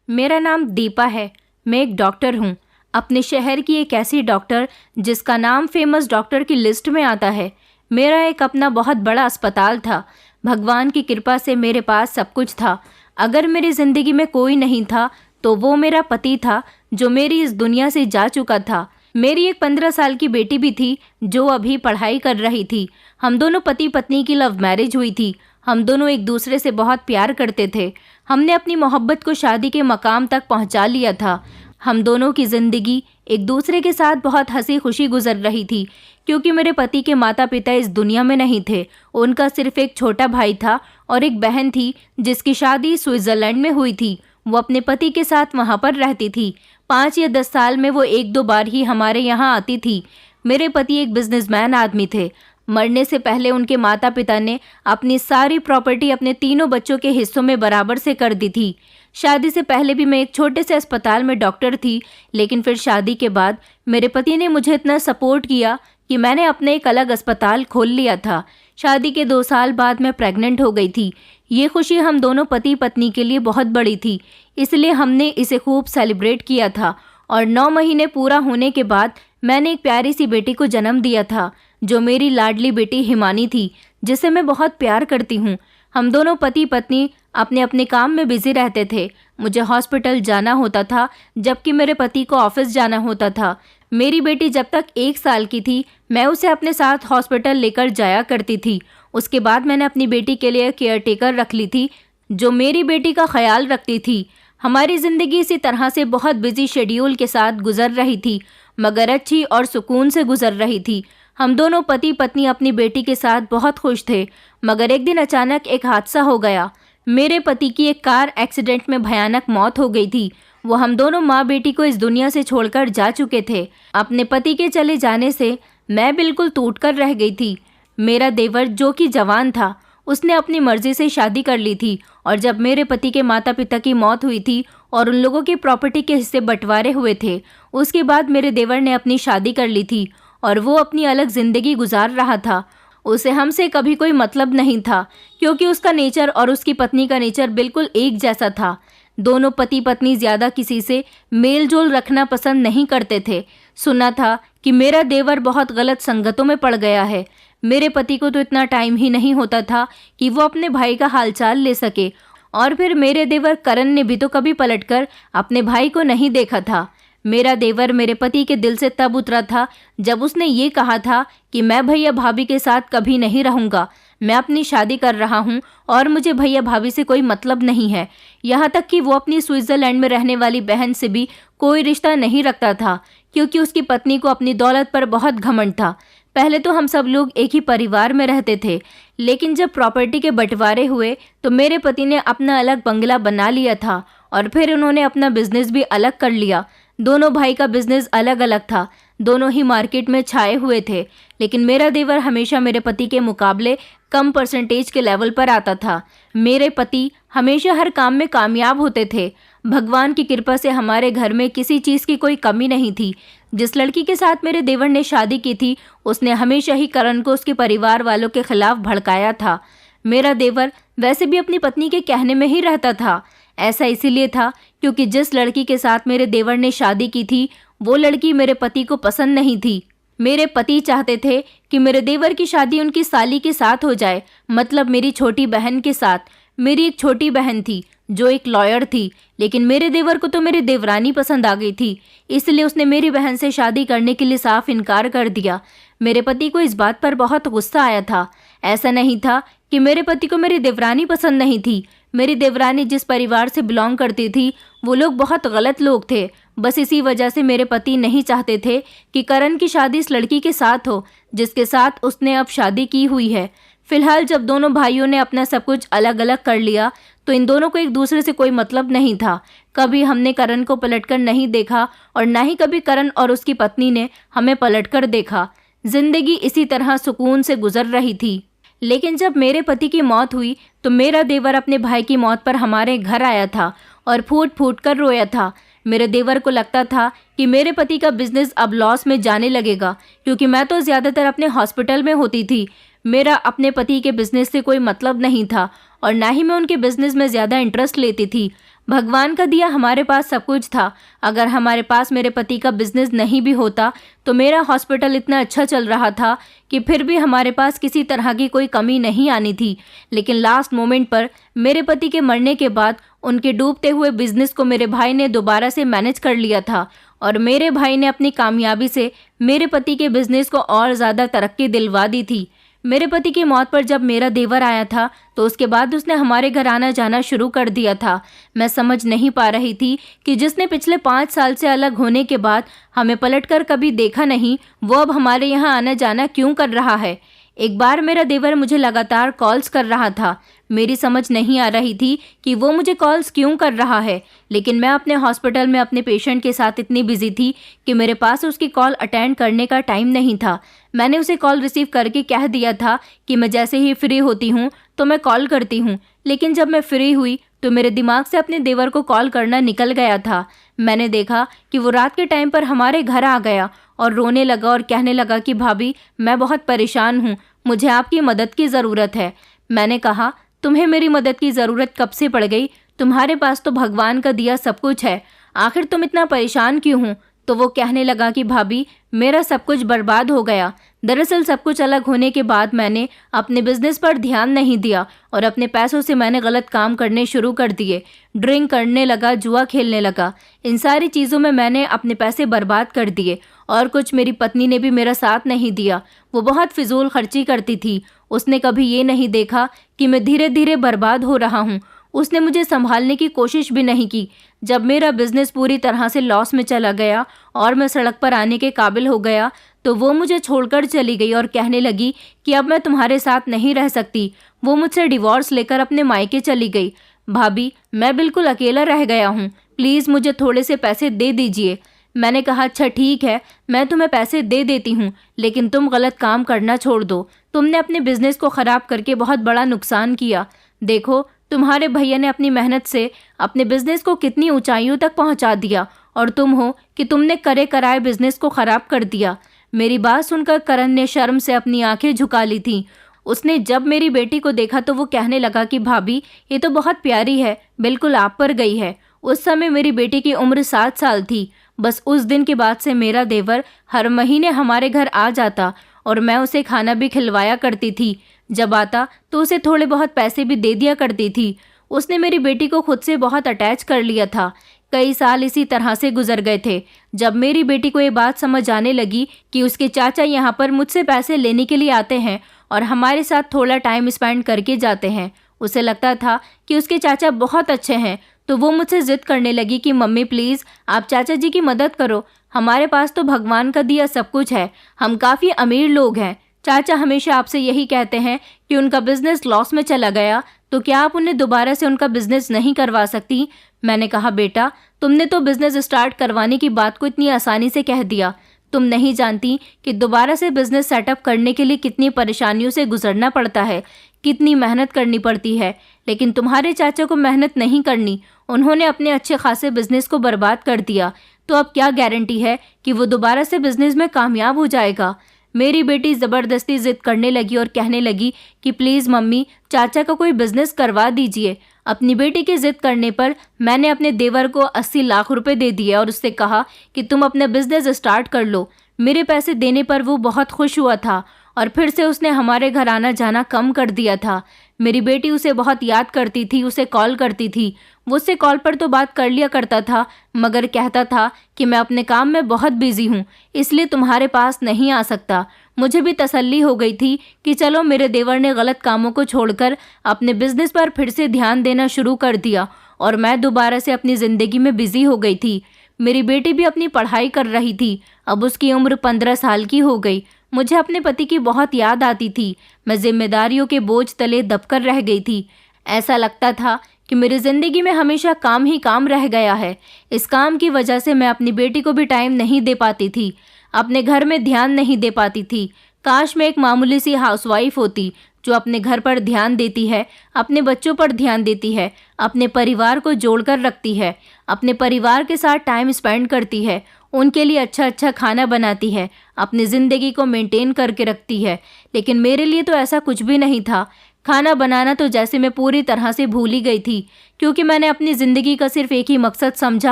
मेरा नाम दीपा है। मैं एक डॉक्टर हूँ। अपने शहर की एक ऐसी डॉक्टर जिसका नाम फेमस डॉक्टर की लिस्ट में आता है। मेरा एक अपना बहुत बड़ा अस्पताल था। भगवान की कृपा से मेरे पास सब कुछ था। अगर मेरी ज़िंदगी में कोई नहीं था तो वो मेरा पति था जो मेरी इस दुनिया से जा चुका था। मेरी एक 15 साल की बेटी भी थी जो अभी पढ़ाई कर रही थी। हम दोनों पति पत्नी की लव मैरिज हुई थी। हम दोनों एक दूसरे से बहुत प्यार करते थे। हमने अपनी मोहब्बत को शादी के मकाम तक पहुंचा लिया था। हम दोनों की ज़िंदगी एक दूसरे के साथ बहुत हंसी खुशी गुजर रही थी क्योंकि मेरे पति के माता पिता इस दुनिया में नहीं थे। उनका सिर्फ एक छोटा भाई था और एक बहन थी जिसकी शादी स्विट्ज़रलैंड में हुई थी। वो अपने पति के साथ वहाँ पर रहती थी। 5 या 10 साल में वो 1-2 बार ही हमारे यहाँ आती थी। मेरे पति एक बिजनेसमैन आदमी थे। मरने से पहले उनके माता पिता ने अपनी सारी प्रॉपर्टी अपने तीनों बच्चों के हिस्सों में बराबर से कर दी थी। शादी से पहले भी मैं एक छोटे से अस्पताल में डॉक्टर थी, लेकिन फिर शादी के बाद मेरे पति ने मुझे इतना सपोर्ट किया कि मैंने अपने एक अलग अस्पताल खोल लिया था। शादी के 2 साल बाद मैं प्रेग्नेंट हो गई थी। ये खुशी हम दोनों पति पत्नी के लिए बहुत बड़ी थी, इसलिए हमने इसे खूब सेलिब्रेट किया था। और 9 महीने पूरा होने के बाद मैंने एक प्यारी सी बेटी को जन्म दिया था जो मेरी लाडली बेटी हिमानी थी, जिसे मैं बहुत प्यार करती हूँ। हम दोनों पति पत्नी अपने अपने काम में बिजी रहते थे। मुझे हॉस्पिटल जाना होता था जबकि मेरे पति को ऑफिस जाना होता था। मेरी बेटी जब तक 1 साल की थी मैं उसे अपने साथ हॉस्पिटल लेकर जाया करती थी। उसके बाद मैंने अपनी बेटी के लिए केयर टेकर रख ली थी जो मेरी बेटी का ख्याल रखती थी। हमारी ज़िंदगी इसी तरह से बहुत बिजी शेड्यूल के साथ गुजर रही थी, मगर अच्छी और सुकून से गुजर रही थी। हम दोनों पति पत्नी अपनी बेटी के साथ बहुत खुश थे, मगर एक दिन अचानक एक हादसा हो गया। मेरे पति की एक कार एक्सीडेंट में भयानक मौत हो गई थी। वो हम दोनों माँ बेटी को इस दुनिया से छोड़कर जा चुके थे। अपने पति के चले जाने से मैं बिल्कुल टूट कर रह गई थी। मेरा देवर जो कि जवान था, उसने अपनी मर्जी से शादी कर ली थी और जब मेरे पति के माता पिता की मौत हुई थी और उन लोगों की प्रॉपर्टी के हिस्से बंटवारे हुए थे, उसके बाद मेरे देवर ने अपनी शादी कर ली थी और वो अपनी अलग ज़िंदगी गुजार रहा था। उसे हमसे कभी कोई मतलब नहीं था क्योंकि उसका नेचर और उसकी पत्नी का नेचर बिल्कुल एक जैसा था। दोनों पति पत्नी ज़्यादा किसी से मेल जोल रखना पसंद नहीं करते थे। सुना था कि मेरा देवर बहुत गलत संगतों में पड़ गया है। मेरे पति को तो इतना टाइम ही नहीं होता था कि वो अपने भाई का हालचाल ले सके। और फिर मेरे देवर करण ने भी तो कभी पलटकर अपने भाई को नहीं देखा था। मेरा देवर मेरे पति के दिल से तब उतरा था जब उसने ये कहा था कि मैं भैया भाभी के साथ कभी नहीं रहूँगा। मैं अपनी शादी कर रहा हूँ और मुझे भैया भाभी से कोई मतलब नहीं है। यहाँ तक कि वो अपनी स्विट्ज़रलैंड में रहने वाली बहन से भी कोई रिश्ता नहीं रखता था क्योंकि उसकी पत्नी को अपनी दौलत पर बहुत घमंड था। पहले तो हम सब लोग एक ही परिवार में रहते थे, लेकिन जब प्रॉपर्टी के बंटवारे हुए तो मेरे पति ने अपना अलग बंगला बना लिया था और फिर उन्होंने अपना बिजनेस भी अलग कर लिया। दोनों भाई का बिजनेस अलग अलग था, दोनों ही मार्केट में छाए हुए थे, लेकिन मेरा देवर हमेशा मेरे पति के मुकाबले कम परसेंटेज के लेवल पर आता था। मेरे पति हमेशा हर काम में कामयाब होते थे। भगवान की कृपा से हमारे घर में किसी चीज़ की कोई कमी नहीं थी। जिस लड़की के साथ मेरे देवर ने शादी की थी उसने हमेशा ही करण को उसके परिवार वालों के खिलाफ भड़काया था। मेरा देवर वैसे भी अपनी पत्नी के कहने में ही रहता था। ऐसा इसीलिए था क्योंकि जिस लड़की के साथ मेरे देवर ने शादी की थी वो लड़की मेरे पति को पसंद नहीं थी। मेरे पति चाहते थे कि मेरे देवर की शादी उनकी साली के साथ हो जाए, मतलब मेरी छोटी बहन के साथ। मेरी एक छोटी बहन थी जो एक लॉयर थी, लेकिन मेरे देवर को तो मेरी देवरानी पसंद आ गई थी, इसलिए उसने मेरी बहन से शादी करने के लिए साफ इनकार कर दिया। मेरे पति को इस बात पर बहुत गुस्सा आया था। ऐसा नहीं था कि मेरे पति को मेरी देवरानी पसंद नहीं थी। मेरी देवरानी जिस परिवार से बिलोंग करती थी वो लोग बहुत गलत लोग थे। बस इसी वजह से मेरे पति नहीं चाहते थे कि करण की शादी इस लड़की के साथ हो जिसके साथ उसने अब शादी की हुई है। फिलहाल जब दोनों भाइयों ने अपना सब कुछ अलग अलग कर लिया तो इन दोनों को एक दूसरे से कोई मतलब नहीं था। कभी हमने करण को पलटकर नहीं देखा और ना ही कभी करण और उसकी पत्नी ने हमें पलटकर देखा। जिंदगी इसी तरह सुकून से गुजर रही थी। लेकिन जब मेरे पति की मौत हुई तो मेरा देवर अपने भाई की मौत पर हमारे घर आया था और फूट फूट कर रोया था। मेरे देवर को लगता था कि मेरे पति का बिजनेस अब लॉस में जाने लगेगा क्योंकि मैं तो ज़्यादातर अपने हॉस्पिटल में होती थी। मेरा अपने पति के बिजनेस से कोई मतलब नहीं था और ना ही मैं उनके बिजनेस में ज़्यादा इंटरेस्ट लेती थी। भगवान का दिया हमारे पास सब कुछ था। अगर हमारे पास मेरे पति का बिजनेस नहीं भी होता तो मेरा हॉस्पिटल इतना अच्छा चल रहा था कि फिर भी हमारे पास किसी तरह की कोई कमी नहीं आनी थी। लेकिन लास्ट मोमेंट पर मेरे पति के मरने के बाद उनके डूबते हुए बिजनेस को मेरे भाई ने दोबारा से मैनेज कर लिया था और मेरे भाई ने अपनी कामयाबी से मेरे पति के बिजनेस को और ज़्यादा तरक्की दिलवा दी थी। मेरे पति की मौत पर जब मेरा देवर आया था तो उसके बाद उसने हमारे घर आना जाना शुरू कर दिया था। मैं समझ नहीं पा रही थी कि जिसने पिछले 5 साल से अलग होने के बाद हमें पलटकर कभी देखा नहीं, वो अब हमारे यहाँ आना जाना क्यों कर रहा है। एक बार मेरा देवर मुझे लगातार कॉल्स कर रहा था। मेरी समझ नहीं आ रही थी कि वो मुझे कॉल्स क्यों कर रहा है, लेकिन मैं अपने हॉस्पिटल में अपने पेशेंट के साथ इतनी बिजी थी कि मेरे पास उसकी कॉल अटेंड करने का टाइम नहीं था। मैंने उसे कॉल रिसीव करके कह दिया था कि मैं जैसे ही फ्री होती हूँ तो मैं कॉल करती हूँ, लेकिन जब मैं फ्री हुई तो मेरे दिमाग से अपने देवर को कॉल करना निकल गया था। मैंने देखा कि वो रात के टाइम पर हमारे घर आ गया और रोने लगा और कहने लगा कि भाभी, मैं बहुत परेशान हूँ, मुझे आपकी मदद की ज़रूरत है। मैंने कहा, तुम्हें मेरी मदद की ज़रूरत कब से पड़ गई? तुम्हारे पास तो भगवान का दिया सब कुछ है, आखिर तुम इतना परेशान क्यों हो? तो वो कहने लगा कि भाभी, मेरा सब कुछ बर्बाद हो गया। दरअसल सब कुछ अलग होने के बाद मैंने अपने बिजनेस पर ध्यान नहीं दिया और अपने पैसों से मैंने गलत काम करने शुरू कर दिए। ड्रिंक करने लगा, जुआ खेलने लगा। इन सारी चीज़ों में मैंने अपने पैसे बर्बाद कर दिए और कुछ मेरी पत्नी ने भी मेरा साथ नहीं दिया। वो बहुत फिजूल खर्ची करती थी। उसने कभी ये नहीं देखा कि मैं धीरे धीरे बर्बाद हो रहा हूँ। उसने मुझे संभालने की कोशिश भी नहीं की। जब मेरा बिजनेस पूरी तरह से लॉस में चला गया और मैं सड़क पर आने के काबिल हो गया तो वो मुझे छोड़कर चली गई और कहने लगी कि अब मैं तुम्हारे साथ नहीं रह सकती। वो मुझसे डिवोर्स लेकर अपने मायके चली गई। भाभी, मैं बिल्कुल अकेला रह गया हूँ, प्लीज़ मुझे थोड़े से पैसे दे दीजिए। मैंने कहा, अच्छा ठीक है, मैं तुम्हें पैसे दे देती हूँ, लेकिन तुम गलत काम करना छोड़ दो। तुमने अपने बिजनेस को ख़राब करके बहुत बड़ा नुकसान किया। देखो, तुम्हारे भैया ने अपनी मेहनत से अपने बिजनेस को कितनी ऊंचाइयों तक पहुंचा दिया और तुम हो कि तुमने करे कराए बिजनेस को ख़राब कर दिया। मेरी बात सुनकर करण ने शर्म से अपनी आंखें झुका ली थीं। उसने जब मेरी बेटी को देखा तो वो कहने लगा कि भाभी, ये तो बहुत प्यारी है, बिल्कुल आप पर गई है। उस समय मेरी बेटी की उम्र 7 साल थी। बस उस दिन के बाद से मेरा देवर हर महीने हमारे घर आ जाता और मैं उसे खाना भी खिलवाया करती थी। जब आता तो उसे थोड़े बहुत पैसे भी दे दिया करती थी। उसने मेरी बेटी को खुद से बहुत अटैच कर लिया था। कई साल इसी तरह से गुजर गए थे। जब मेरी बेटी को ये बात समझ आने लगी कि उसके चाचा यहाँ पर मुझसे पैसे लेने के लिए आते हैं और हमारे साथ थोड़ा टाइम स्पेंड करके जाते हैं, उसे लगता था कि उसके चाचा बहुत अच्छे हैं, तो वो मुझसे जिद करने लगी कि मम्मी प्लीज़ आप चाचा जी की मदद करो, हमारे पास तो भगवान का दिया सब कुछ है, हम काफ़ी अमीर लोग हैं। चाचा हमेशा आपसे यही कहते हैं कि उनका बिजनेस लॉस में चला गया तो क्या आप उन्हें दोबारा से उनका बिजनेस नहीं करवा सकती? मैंने कहा, बेटा, तुमने तो बिजनेस स्टार्ट करवाने की बात को इतनी आसानी से कह दिया। तुम नहीं जानती कि दोबारा से बिजनेस सेटअप करने के लिए कितनी परेशानियों से गुजरना पड़ता है, कितनी मेहनत करनी पड़ती है। लेकिन तुम्हारे चाचा को मेहनत नहीं करनी, उन्होंने अपने अच्छे खासे बिजनेस को बर्बाद कर दिया, तो अब क्या गारंटी है कि वो दोबारा से बिजनेस में कामयाब हो जाएगा? मेरी बेटी ज़बरदस्ती ज़िद करने लगी और कहने लगी कि प्लीज़ मम्मी, चाचा का कोई बिजनेस करवा दीजिए। अपनी बेटी की ज़िद करने पर मैंने अपने देवर को 80 लाख रुपए दे दिए और उससे कहा कि तुम अपना बिजनेस स्टार्ट कर लो। मेरे पैसे देने पर वो बहुत खुश हुआ था और फिर से उसने हमारे घर आना जाना कम कर दिया था। मेरी बेटी उसे बहुत याद करती थी, उसे कॉल करती थी। वो उससे कॉल पर तो बात कर लिया करता था, मगर कहता था कि मैं अपने काम में बहुत बिजी हूँ, इसलिए तुम्हारे पास नहीं आ सकता। मुझे भी तसल्ली हो गई थी कि चलो मेरे देवर ने गलत कामों को छोड़कर अपने बिजनेस पर फिर से ध्यान देना शुरू कर दिया और मैं दोबारा से अपनी ज़िंदगी में बिजी हो गई थी। मेरी बेटी भी अपनी पढ़ाई कर रही थी। अब उसकी उम्र 15 साल की हो गई। मुझे अपने पति की बहुत याद आती थी। मैं जिम्मेदारियों के बोझ तले दबकर रह गई थी। ऐसा लगता था कि मेरी ज़िंदगी में हमेशा काम ही काम रह गया है। इस काम की वजह से मैं अपनी बेटी को भी टाइम नहीं दे पाती थी, अपने घर में ध्यान नहीं दे पाती थी। काश मैं एक मामूली सी हाउसवाइफ होती जो अपने घर पर ध्यान देती है, अपने बच्चों पर ध्यान देती है, अपने परिवार को जोड़कर रखती है, अपने परिवार के साथ टाइम स्पेंड करती है, उनके लिए अच्छा अच्छा खाना बनाती है, अपनी ज़िंदगी को मेंटेन करके रखती है। लेकिन मेरे लिए तो ऐसा कुछ भी नहीं था। खाना बनाना तो जैसे मैं पूरी तरह से भूल ही गई थी, क्योंकि मैंने अपनी ज़िंदगी का सिर्फ एक ही मकसद समझा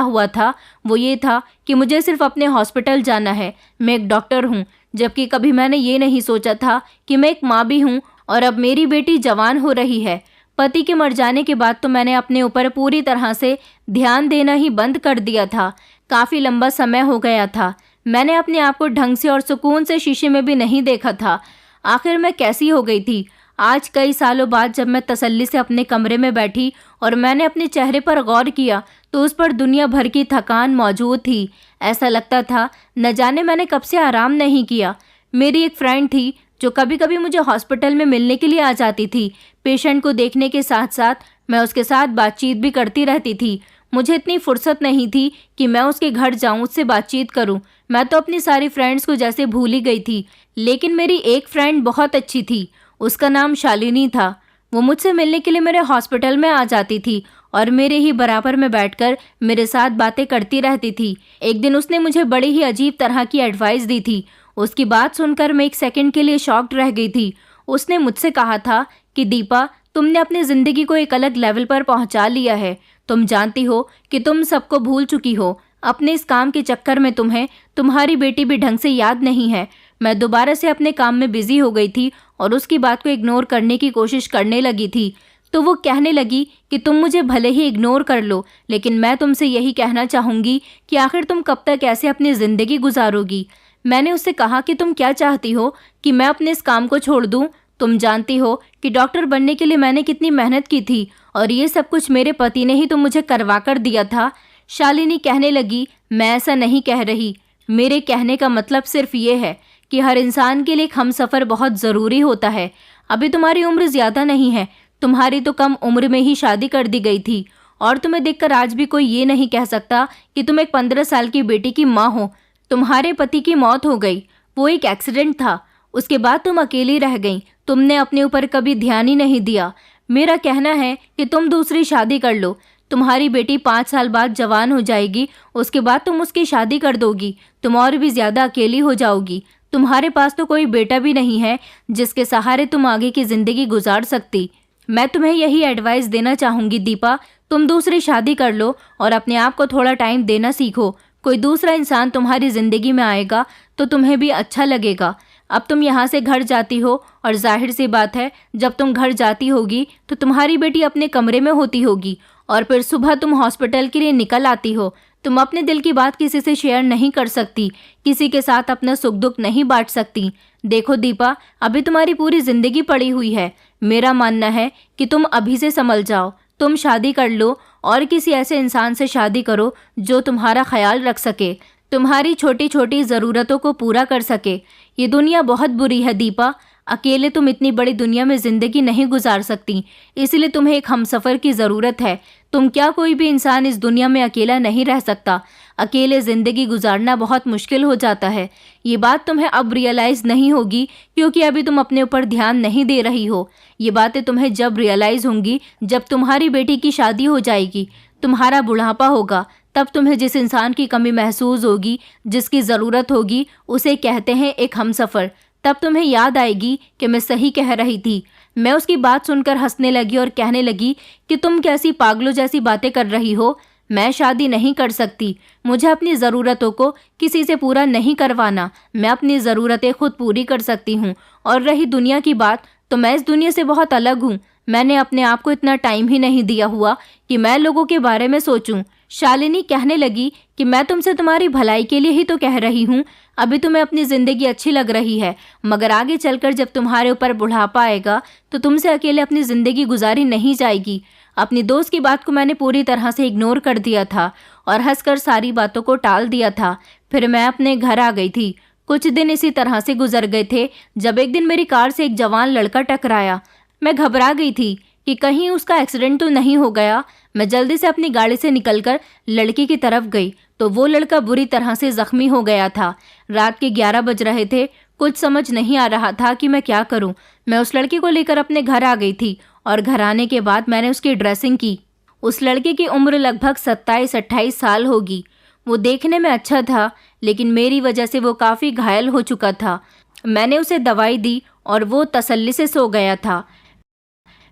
हुआ था। वो ये था कि मुझे सिर्फ अपने हॉस्पिटल जाना है। मैं एक डॉक्टर हूँ, जबकि कभी मैंने ये नहीं सोचा था कि मैं एक माँ भी हूँ और अब मेरी बेटी जवान हो रही है। पति के मर जाने के बाद तो मैंने अपने ऊपर पूरी तरह से ध्यान देना ही बंद कर दिया था। काफ़ी लंबा समय हो गया था। मैंने अपने आप को ढंग से और सुकून से शीशे में भी नहीं देखा था। आखिर मैं कैसी हो गई थी। आज कई सालों बाद जब मैं तसल्ली से अपने कमरे में बैठी और मैंने अपने चेहरे पर गौर किया तो उस पर दुनिया भर की थकान मौजूद थी। ऐसा लगता था न जाने मैंने कब से आराम नहीं किया। मेरी एक फ्रेंड थी जो कभी कभी मुझे हॉस्पिटल में मिलने के लिए आ जाती थी। पेशेंट को देखने के साथ साथ मैं उसके साथ बातचीत भी करती रहती थी। मुझे इतनी फुर्सत नहीं थी कि मैं उसके घर जाऊं, उससे बातचीत करूं। मैं तो अपनी सारी फ्रेंड्स को जैसे भूल ही गई थी। लेकिन मेरी एक फ्रेंड बहुत अच्छी थी, उसका नाम शालिनी था। वो मुझसे मिलने के लिए मेरे हॉस्पिटल में आ जाती थी और मेरे ही बराबर में बैठकर मेरे साथ बातें करती रहती थी। एक दिन उसने मुझे बड़ी ही अजीब तरह की एडवाइस दी थी। उसकी बात सुनकर मैं एक सेकंड के लिए शॉक्ड रह गई थी। उसने मुझसे कहा था कि दीपा, तुमने अपनी ज़िंदगी को एक अलग लेवल पर पहुंचा लिया है। तुम जानती हो कि तुम सबको भूल चुकी हो। अपने इस काम के चक्कर में तुम्हें तुम्हारी बेटी भी ढंग से याद नहीं है। मैं दोबारा से अपने काम में बिजी हो गई थी और उसकी बात को इग्नोर करने की कोशिश करने लगी थी। तो वो कहने लगी कि तुम मुझे भले ही इग्नोर कर लो, लेकिन मैं तुमसे यही कहना चाहूँगी कि आखिर तुम कब तक ऐसे अपनी ज़िंदगी गुजारोगी। मैंने उससे कहा कि तुम क्या चाहती हो कि मैं अपने इस काम को छोड़ दूँ। तुम जानती हो कि डॉक्टर बनने के लिए मैंने कितनी मेहनत की थी और ये सब कुछ मेरे पति ने ही तो मुझे करवा कर दिया था। शालिनी कहने लगी, मैं ऐसा नहीं कह रही। मेरे कहने का मतलब सिर्फ ये है कि हर इंसान के लिए एक हमसफ़र बहुत ज़रूरी होता है। अभी तुम्हारी उम्र ज़्यादा नहीं है, तुम्हारी तो कम उम्र में ही शादी कर दी गई थी और तुम्हें देखकर आज भी कोई ये नहीं कह सकता कि तुम एक 15 साल की बेटी की माँ हो। तुम्हारे पति की मौत हो गई, वो एक एक्सीडेंट था। उसके बाद तुम अकेली रह गई। तुमने अपने ऊपर कभी ध्यान ही नहीं दिया। मेरा कहना है कि तुम दूसरी शादी कर लो। तुम्हारी बेटी 5 साल बाद जवान हो जाएगी, उसके बाद तुम उसकी शादी कर दोगी। तुम और भी ज़्यादा अकेली हो जाओगी। तुम्हारे पास तो कोई बेटा भी नहीं है जिसके सहारे तुम आगे की ज़िंदगी गुजार सकती। मैं तुम्हें यही एडवाइस देना चाहूँगी दीपा, तुम दूसरी शादी कर लो और अपने आप को थोड़ा टाइम देना सीखो। कोई दूसरा इंसान तुम्हारी ज़िंदगी में आएगा तो तुम्हें भी अच्छा लगेगा। अब तुम यहाँ से घर जाती हो और जाहिर सी बात है, जब तुम घर जाती होगी तो तुम्हारी बेटी अपने कमरे में होती होगी और फिर सुबह तुम हॉस्पिटल के लिए निकल आती हो। तुम अपने दिल की बात किसी से शेयर नहीं कर सकती, किसी के साथ अपना सुख दुख नहीं बांट सकती। देखो दीपा, अभी तुम्हारी पूरी ज़िंदगी पड़ी हुई है। मेरा मानना है कि तुम अभी से संभल जाओ। तुम शादी कर लो और किसी ऐसे इंसान से शादी करो जो तुम्हारा ख्याल रख सके, तुम्हारी छोटी छोटी ज़रूरतों को पूरा कर सके। ये दुनिया बहुत बुरी है दीपा, अकेले तुम इतनी बड़ी दुनिया में ज़िंदगी नहीं गुजार सकती, इसलिए तुम्हें एक हमसफ़र की ज़रूरत है। तुम क्या, कोई भी इंसान इस दुनिया में अकेला नहीं रह सकता। अकेले ज़िंदगी गुजारना बहुत मुश्किल हो जाता है। ये बात तुम्हें अब रियलाइज़ नहीं होगी क्योंकि अभी तुम अपने ऊपर ध्यान नहीं दे रही हो। ये बातें तुम्हें जब रियलाइज़ होंगी, जब तुम्हारी बेटी की शादी हो जाएगी, तुम्हारा बुढ़ापा होगा, तब तुम्हें जिस इंसान की कमी महसूस होगी, जिसकी ज़रूरत होगी, उसे कहते हैं एक हमसफ़र। तब तुम्हें याद आएगी कि मैं सही कह रही थी। मैं उसकी बात सुनकर हंसने लगी और कहने लगी कि तुम कैसी पागलों जैसी बातें कर रही हो। मैं शादी नहीं कर सकती। मुझे अपनी ज़रूरतों को किसी से पूरा नहीं करवाना। मैं अपनी ज़रूरतें खुद पूरी कर सकती हूँ। और रही दुनिया की बात, तो मैं इस दुनिया से बहुत अलग हूँ। मैंने अपने आप को इतना टाइम ही नहीं दिया हुआ कि मैं लोगों के बारे में सोचूं। शालिनी कहने लगी कि मैं तुमसे तुम्हारी भलाई के लिए ही तो कह रही हूँ। अभी तुम्हें अपनी ज़िंदगी अच्छी लग रही है, मगर आगे चलकर जब तुम्हारे ऊपर बुढ़ापा आएगा तो तुमसे अकेले अपनी ज़िंदगी गुजारी नहीं जाएगी। अपनी दोस्त की बात को मैंने पूरी तरह से इग्नोर कर दिया था और हंसकर सारी बातों को टाल दिया था। फिर मैं अपने घर आ गई थी। कुछ दिन इसी तरह से गुजर गए थे जब एक दिन मेरी कार से एक जवान लड़का टकराया। मैं घबरा गई थी कि कहीं उसका एक्सीडेंट तो नहीं हो गया। मैं जल्दी से अपनी गाड़ी से निकलकर लड़की की तरफ गई तो वो लड़का बुरी तरह से जख्मी हो गया था। रात के 11 बज रहे थे। कुछ समझ नहीं आ रहा था कि मैं क्या करूं। मैं उस लड़के को लेकर अपने घर आ गई थी और घर आने के बाद मैंने उसकी ड्रेसिंग की। उस लड़के की उम्र लगभग 27-28 साल होगी। वो देखने में अच्छा था, लेकिन मेरी वजह से वो काफ़ी घायल हो चुका था। मैंने उसे दवाई दी और वो तसल्ली से सो गया था।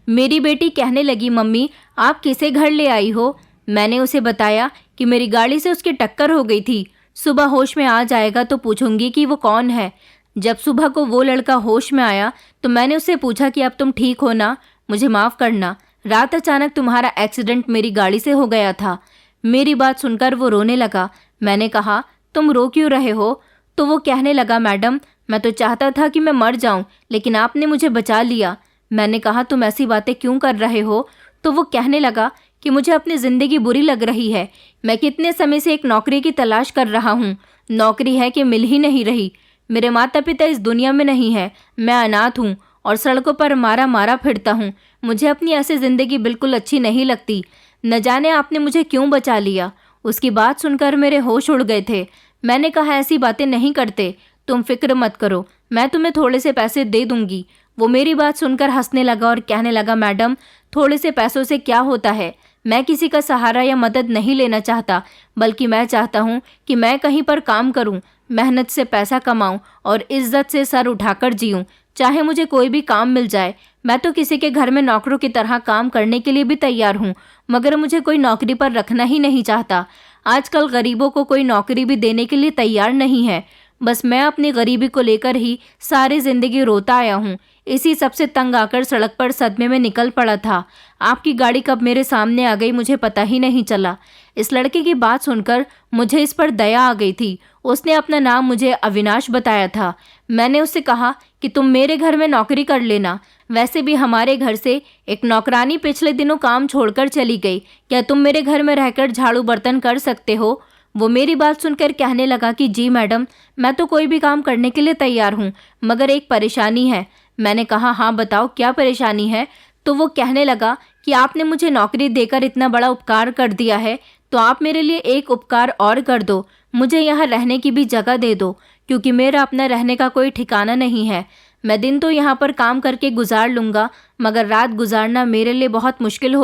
मेरी बेटी कहने लगी, मम्मी आप किसे घर ले आई हो? मैंने उसे बताया कि मेरी गाड़ी से उसकी टक्कर हो गई थी। सुबह होश में आ जाएगा तो पूछूंगी कि वो कौन है। जब सुबह को वो लड़का होश में आया तो मैंने उससे पूछा कि अब तुम ठीक हो ना? मुझे माफ़ करना, रात अचानक तुम्हारा एक्सीडेंट मेरी गाड़ी से हो गया था। मेरी बात सुनकर वो रोने लगा। मैंने कहा, तुम रो क्यों रहे हो? तो वो कहने लगा, मैडम मैं तो चाहता था कि मैं मर जाऊं, लेकिन आपने मुझे बचा लिया। मैंने कहा, तुम ऐसी बातें क्यों कर रहे हो? तो वो कहने लगा कि मुझे अपनी ज़िंदगी बुरी लग रही है। मैं कितने समय से एक नौकरी की तलाश कर रहा हूँ, नौकरी है कि मिल ही नहीं रही। मेरे माता पिता इस दुनिया में नहीं है, मैं अनाथ हूँ और सड़कों पर मारा मारा फिरता हूँ। मुझे अपनी ऐसी ज़िंदगी बिल्कुल अच्छी नहीं लगती। न जाने आपने मुझे क्यों बचा लिया। उसकी बात सुनकर मेरे होश उड़ गए थे। मैंने कहा, ऐसी बातें नहीं करते, तुम फिक्र मत करो, मैं तुम्हें थोड़े से पैसे दे दूंगी। वो मेरी बात सुनकर हंसने लगा और कहने लगा, मैडम थोड़े से पैसों से क्या होता है? मैं किसी का सहारा या मदद नहीं लेना चाहता, बल्कि मैं चाहता हूँ कि मैं कहीं पर काम करूँ, मेहनत से पैसा कमाऊँ और इज्जत से सर उठाकर जीऊँ, चाहे मुझे कोई भी काम मिल जाए। मैं तो किसी के घर में नौकरों की तरह काम करने के लिए भी तैयार हूँ, मगर मुझे कोई नौकरी पर रखना ही नहीं चाहता। आजकल गरीबों को कोई नौकरी भी देने के लिए तैयार नहीं है। बस मैं अपनी गरीबी को लेकर ही सारी ज़िंदगी रोता आया हूँ। इसी सबसे तंग आकर सड़क पर सदमे में निकल पड़ा था। आपकी गाड़ी कब मेरे सामने आ गई मुझे पता ही नहीं चला। इस लड़के की बात सुनकर मुझे इस पर दया आ गई थी। उसने अपना नाम मुझे अविनाश बताया था। मैंने उससे कहा कि तुम मेरे घर में नौकरी कर लेना। वैसे भी हमारे घर से एक नौकरानी पिछले दिनों काम छोड़कर चली गई। क्या तुम मेरे घर में रहकर झाड़ू बर्तन कर सकते हो? वो मेरी बात सुनकर कहने लगा कि जी मैडम, मैं तो कोई भी काम करने के लिए तैयार हूँ, मगर एक परेशानी है। मैंने कहा, हाँ बताओ क्या परेशानी है? तो वो कहने लगा कि आपने मुझे नौकरी देकर इतना बड़ा उपकार कर दिया है, तो आप मेरे लिए एक उपकार और कर दो, मुझे यहाँ रहने की भी जगह दे दो, क्योंकि मेरा अपना रहने का कोई ठिकाना नहीं है। मैं दिन तो यहाँ पर काम करके गुजार लूँगा, मगर रात गुजारना मेरे लिए बहुत मुश्किल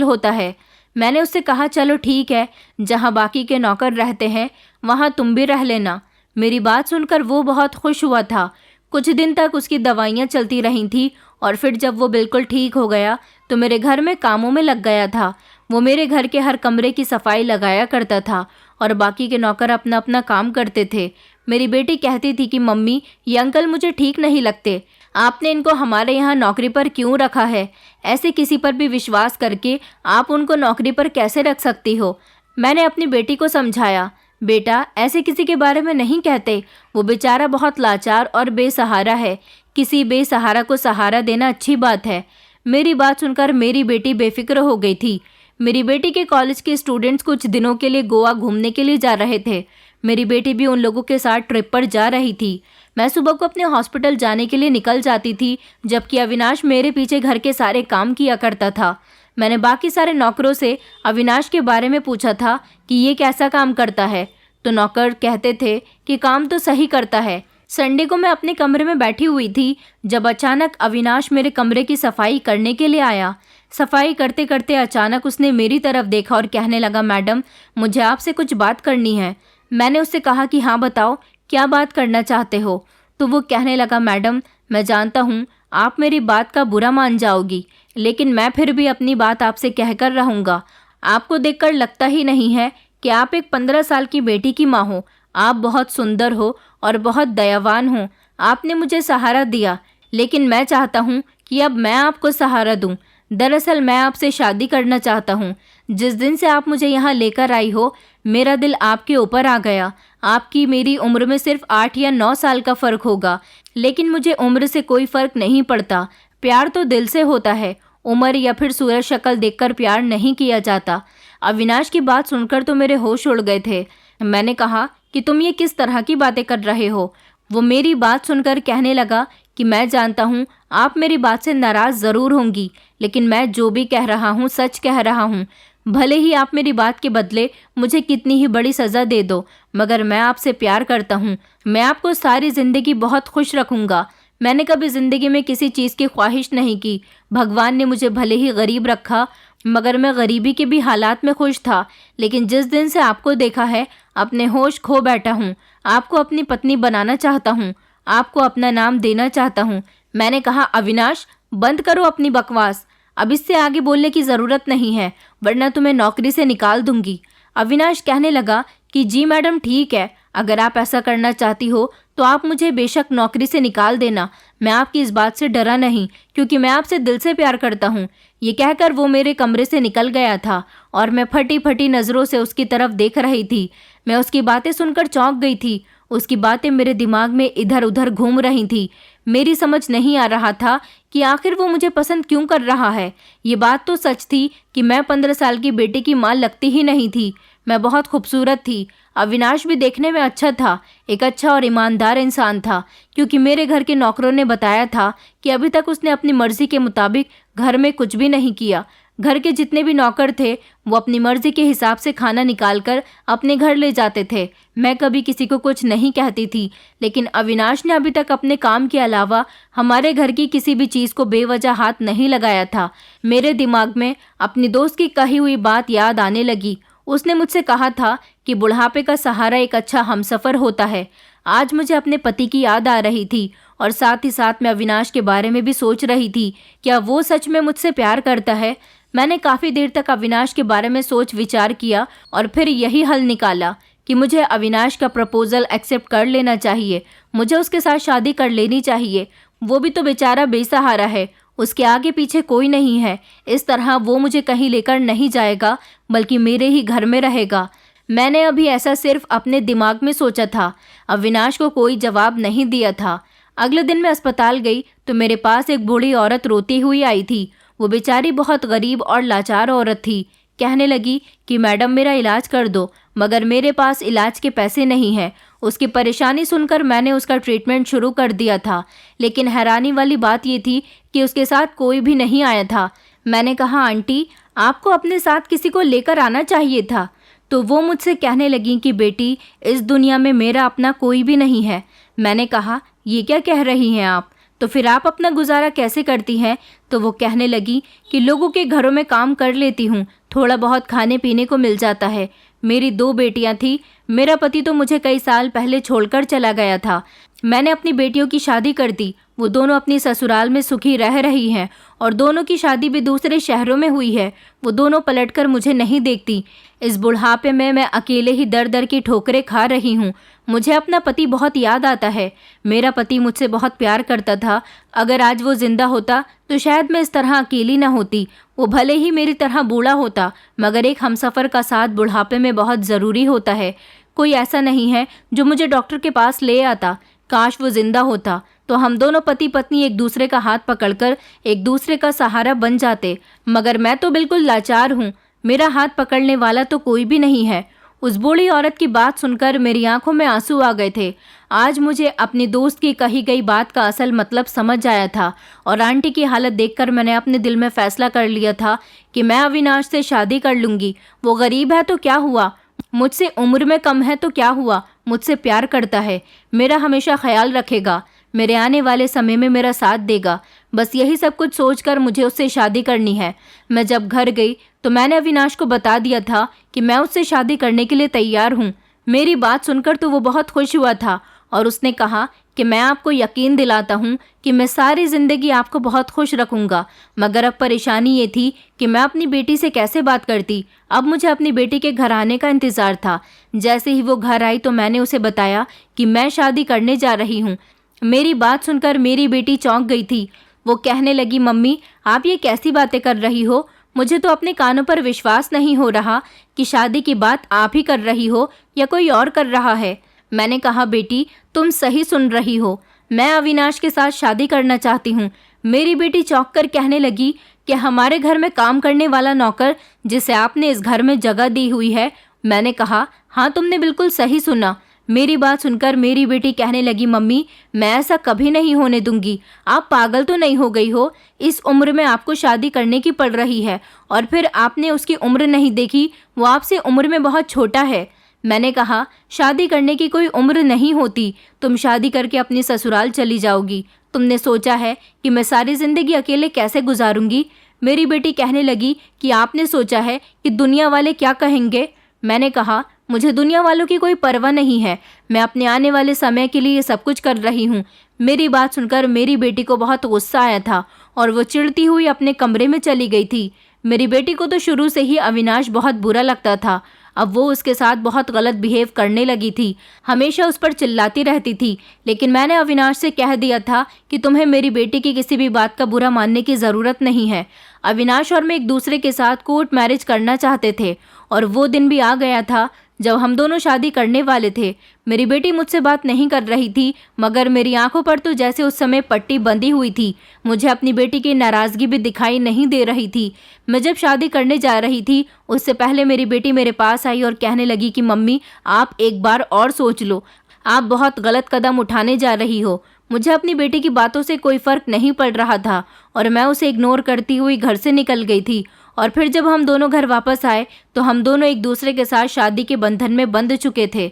होता है। मैंने उससे कहा, चलो ठीक है, जहाँ बाकी के नौकर रहते हैं वहाँ तुम भी रह लेना। मेरी बात सुनकर वो बहुत खुश हुआ था। कुछ दिन तक उसकी दवाइयाँ चलती रही थी और फिर जब वो बिल्कुल ठीक हो गया तो मेरे घर में कामों में लग गया था। वो मेरे घर के हर कमरे की सफाई लगाया करता था और बाकी के नौकर अपना अपना काम करते थे। मेरी बेटी कहती थी कि मम्मी, ये अंकल मुझे ठीक नहीं लगते, आपने इनको हमारे यहाँ नौकरी पर क्यों रखा है? ऐसे किसी पर भी विश्वास करके आप उनको नौकरी पर कैसे रख सकती हो? मैंने अपनी बेटी को समझाया, बेटा ऐसे किसी के बारे में नहीं कहते, वो बेचारा बहुत लाचार और बेसहारा है। किसी बेसहारा को सहारा देना अच्छी बात है। मेरी बात सुनकर मेरी बेटी बेफिक्र हो गई थी। मेरी बेटी के कॉलेज के स्टूडेंट्स कुछ दिनों के लिए गोवा घूमने के लिए जा रहे थे। मेरी बेटी भी उन लोगों के साथ ट्रिप पर जा रही थी। मैं सुबह को अपने हॉस्पिटल जाने के लिए निकल जाती थी, जबकि अविनाश मेरे पीछे घर के सारे काम किया करता था। मैंने बाकी सारे नौकरों से अविनाश के बारे में पूछा था कि ये कैसा काम करता है, तो नौकर कहते थे कि काम तो सही करता है। संडे को मैं अपने कमरे में बैठी हुई थी जब अचानक अविनाश मेरे कमरे की सफाई करने के लिए आया। सफाई करते करते अचानक उसने मेरी तरफ देखा और कहने लगा, मैडम मुझे आपसे कुछ बात करनी है। मैंने उससे कहा कि हाँ बताओ, क्या बात करना चाहते हो? तो वो कहने लगा, मैडम मैं जानता हूँ आप मेरी बात का बुरा मान जाओगी, लेकिन मैं फिर भी अपनी बात आपसे कहकर रहूँगा। आपको देखकर लगता ही नहीं है कि आप एक 15 साल की बेटी की माँ हो। आप बहुत सुंदर हो और बहुत दयावान हो। आपने मुझे सहारा दिया, लेकिन मैं चाहता हूँ कि अब मैं आपको सहारा दूँ। दरअसल मैं आपसे शादी करना चाहता हूँ। जिस दिन से आप मुझे यहाँ लेकर आई हो, मेरा दिल आपके ऊपर आ गया। आपकी मेरी उम्र में सिर्फ 8 या 9 साल का फ़र्क होगा, लेकिन मुझे उम्र से कोई फ़र्क नहीं पड़ता। प्यार तो दिल से होता है, उम्र या फिर सूरत शक्ल देखकर प्यार नहीं किया जाता। अविनाश की बात सुनकर तो मेरे होश उड़ गए थे। मैंने कहा कि तुम ये किस तरह की बातें कर रहे हो? वो मेरी बात सुनकर कहने लगा कि मैं जानता हूँ आप मेरी बात से नाराज़ ज़रूर होंगी, लेकिन मैं जो भी कह रहा हूँ सच कह रहा हूँ। भले ही आप मेरी बात के बदले मुझे कितनी ही बड़ी सज़ा दे दो, मगर मैं आपसे प्यार करता हूँ। मैं आपको सारी ज़िंदगी बहुत खुश रखूँगा। मैंने कभी ज़िंदगी में किसी चीज़ की ख्वाहिश नहीं की। भगवान ने मुझे भले ही गरीब रखा, मगर मैं गरीबी के भी हालात में खुश था। लेकिन जिस दिन से आपको देखा है, अपने होश खो बैठा हूँ। आपको अपनी पत्नी बनाना चाहता हूँ, आपको अपना नाम देना चाहता हूँ। मैंने कहा, अविनाश बंद करो अपनी बकवास, अब इससे आगे बोलने की ज़रूरत नहीं है, वरना तुम्हें नौकरी से निकाल दूंगी। अविनाश कहने लगा कि जी मैडम ठीक है, अगर आप ऐसा करना चाहती हो तो आप मुझे बेशक नौकरी से निकाल देना, मैं आपकी इस बात से डरा नहीं, क्योंकि मैं आपसे दिल से प्यार करता हूँ। ये कहकर वो मेरे कमरे से निकल गया था और मैं फटी फटी नज़रों से उसकी तरफ देख रही थी। मैं उसकी बातें सुनकर चौंक गई थी। उसकी बातें मेरे दिमाग में इधर उधर घूम रही थी। मेरी समझ नहीं आ रहा था कि आखिर वो मुझे पसंद क्यों कर रहा है। ये बात तो सच थी कि मैं 15 साल की बेटी की मां लगती ही नहीं थी। मैं बहुत खूबसूरत थी। अविनाश भी देखने में अच्छा था, एक अच्छा और ईमानदार इंसान था, क्योंकि मेरे घर के नौकरों ने बताया था कि अभी तक उसने अपनी मर्जी के मुताबिक घर में कुछ भी नहीं किया। घर के जितने भी नौकर थे वो अपनी मर्जी के हिसाब से खाना निकालकर अपने घर ले जाते थे। मैं कभी किसी को कुछ नहीं कहती थी, लेकिन अविनाश ने अभी तक अपने काम के अलावा हमारे घर की किसी भी चीज़ को बेवजह हाथ नहीं लगाया था। मेरे दिमाग में अपनी दोस्त की कही हुई बात याद आने लगी। उसने मुझसे कहा था कि बुढ़ापे का सहारा एक अच्छा हमसफ़र होता है। आज मुझे अपने पति की याद आ रही थी और साथ ही साथ मैं अविनाश के बारे में भी सोच रही थी, क्या वो सच में मुझसे प्यार करता है। मैंने काफ़ी देर तक अविनाश के बारे में सोच विचार किया और फिर यही हल निकाला कि मुझे अविनाश का प्रपोज़ल एक्सेप्ट कर लेना चाहिए। मुझे उसके साथ शादी कर लेनी चाहिए। वो भी तो बेचारा बेसहारा है, उसके आगे पीछे कोई नहीं है। इस तरह वो मुझे कहीं लेकर नहीं जाएगा, बल्कि मेरे ही घर में रहेगा। मैंने अभी ऐसा सिर्फ अपने दिमाग में सोचा था। अविनाश को कोई जवाब नहीं दिया था। अगले दिन मैं अस्पताल गई तो मेरे पास एक बूढ़ी औरत रोती हुई आई थी। वो बेचारी बहुत गरीब और लाचार औरत थी। कहने लगी कि मैडम मेरा इलाज कर दो, मगर मेरे पास इलाज के पैसे नहीं हैं। उसकी परेशानी सुनकर मैंने उसका ट्रीटमेंट शुरू कर दिया था, लेकिन हैरानी वाली बात ये थी कि उसके साथ कोई भी नहीं आया था। मैंने कहा, आंटी आपको अपने साथ किसी को लेकर आना चाहिए था। तो वो मुझसे कहने लगी कि बेटी, इस दुनिया में मेरा अपना कोई भी नहीं है। मैंने कहा, ये क्या कह रही हैं आप? तो फिर आप अपना गुजारा कैसे करती हैं? तो वो कहने लगी कि लोगों के घरों में काम कर लेती हूँ, थोड़ा बहुत खाने पीने को मिल जाता है। मेरी 2 बेटियां थी। मेरा पति तो मुझे कई साल पहले छोड़कर चला गया था। मैंने अपनी बेटियों की शादी कर दी। वो दोनों अपनी ससुराल में सुखी रह रही हैं और दोनों की शादी भी दूसरे शहरों में हुई है। वो दोनों पलटकर मुझे नहीं देखती। इस बुढ़ापे में मैं अकेले ही दर दर की ठोकरें खा रही हूँ। मुझे अपना पति बहुत याद आता है। मेरा पति मुझसे बहुत प्यार करता था। अगर आज वो जिंदा होता तो शायद मैं इस तरह अकेली ना होती। वो भले ही मेरी तरह बूढ़ा होता, मगर एक हमसफ़र का साथ बुढ़ापे में बहुत ज़रूरी होता है। कोई ऐसा नहीं है जो मुझे डॉक्टर के पास ले आता। काश वो जिंदा होता तो हम दोनों पति पत्नी एक दूसरे का हाथ पकड़कर एक दूसरे का सहारा बन जाते, मगर मैं तो बिल्कुल लाचार हूँ। मेरा हाथ पकड़ने वाला तो कोई भी नहीं है। उस बूढ़ी औरत की बात सुनकर मेरी आंखों में आंसू आ गए थे। आज मुझे अपनी दोस्त की कही गई बात का असल मतलब समझ आया था और आंटी की हालत देखकर मैंने अपने दिल में फैसला कर लिया था कि मैं अविनाश से शादी कर लूँगी। वो गरीब है तो क्या हुआ, मुझसे उम्र में कम है तो क्या हुआ, मुझसे प्यार करता है, मेरा हमेशा ख्याल रखेगा, मेरे आने वाले समय में मेरा साथ देगा। बस यही सब कुछ सोचकर मुझे उससे शादी करनी है। मैं जब घर गई तो मैंने अविनाश को बता दिया था कि मैं उससे शादी करने के लिए तैयार हूँ। मेरी बात सुनकर तो वो बहुत खुश हुआ था और उसने कहा कि मैं आपको यकीन दिलाता हूँ कि मैं सारी ज़िंदगी आपको बहुत खुश रखूँगा। मगर अब परेशानी ये थी कि मैं अपनी बेटी से कैसे बात करती। अब मुझे अपनी बेटी के घर आने का इंतज़ार था। जैसे ही वो घर आई तो मैंने उसे बताया कि मैं शादी करने जा रही हूँ। मेरी बात सुनकर मेरी बेटी चौंक गई थी। वो कहने लगी, मम्मी आप ये कैसी बातें कर रही हो? मुझे तो अपने कानों पर विश्वास नहीं हो रहा कि शादी की बात आप ही कर रही हो या कोई और कर रहा है। मैंने कहा, बेटी तुम सही सुन रही हो, मैं अविनाश के साथ शादी करना चाहती हूँ। मेरी बेटी चौंक कर कहने लगी कि हमारे घर में काम करने वाला नौकर जिसे आपने इस घर में जगह दी हुई है? मैंने कहा, हाँ तुमने बिल्कुल सही सुना। मेरी बात सुनकर मेरी बेटी कहने लगी, मम्मी मैं ऐसा कभी नहीं होने दूंगी। आप पागल तो नहीं हो गई हो? इस उम्र में आपको शादी करने की पड़ रही है और फिर आपने उसकी उम्र नहीं देखी, वो आपसे उम्र में बहुत छोटा है। मैंने कहा, शादी करने की कोई उम्र नहीं होती। तुम शादी करके अपनी ससुराल चली जाओगी। तुमने सोचा है कि मैं सारी ज़िंदगी अकेले कैसे गुजारूंगी? मेरी बेटी कहने लगी कि आपने सोचा है कि दुनिया वाले क्या कहेंगे? मैंने कहा, मुझे दुनिया वालों की कोई परवाह नहीं है। मैं अपने आने वाले समय के लिए ये सब कुछ कर रही हूँ। मेरी बात सुनकर मेरी बेटी को बहुत गुस्सा आया था और वो चिढ़ती हुई अपने कमरे में चली गई थी। मेरी बेटी को तो शुरू से ही अविनाश बहुत बुरा लगता था। अब वो उसके साथ बहुत गलत बिहेव करने लगी थी, हमेशा उस पर चिल्लाती रहती थी। लेकिन मैंने अविनाश से कह दिया था कि तुम्हें मेरी बेटी की किसी भी बात का बुरा मानने की ज़रूरत नहीं है। अविनाश और मैं एक दूसरे के साथ कोर्ट मैरिज करना चाहते थे और वो दिन भी आ गया था जब हम दोनों शादी करने वाले थे। मेरी बेटी मुझसे बात नहीं कर रही थी, मगर मेरी आंखों पर तो जैसे उस समय पट्टी बंधी हुई थी। मुझे अपनी बेटी की नाराज़गी भी दिखाई नहीं दे रही थी। मैं जब शादी करने जा रही थी उससे पहले मेरी बेटी मेरे पास आई और कहने लगी कि मम्मी, आप एक बार और सोच लो, आप बहुत गलत कदम उठाने जा रही हो। मुझे अपनी बेटी की बातों से कोई फ़र्क नहीं पड़ रहा था और मैं उसे इग्नोर करती हुई घर से निकल गई थी। और फिर जब हम दोनों घर वापस आए तो हम दोनों एक दूसरे के साथ शादी के बंधन में बंध चुके थे।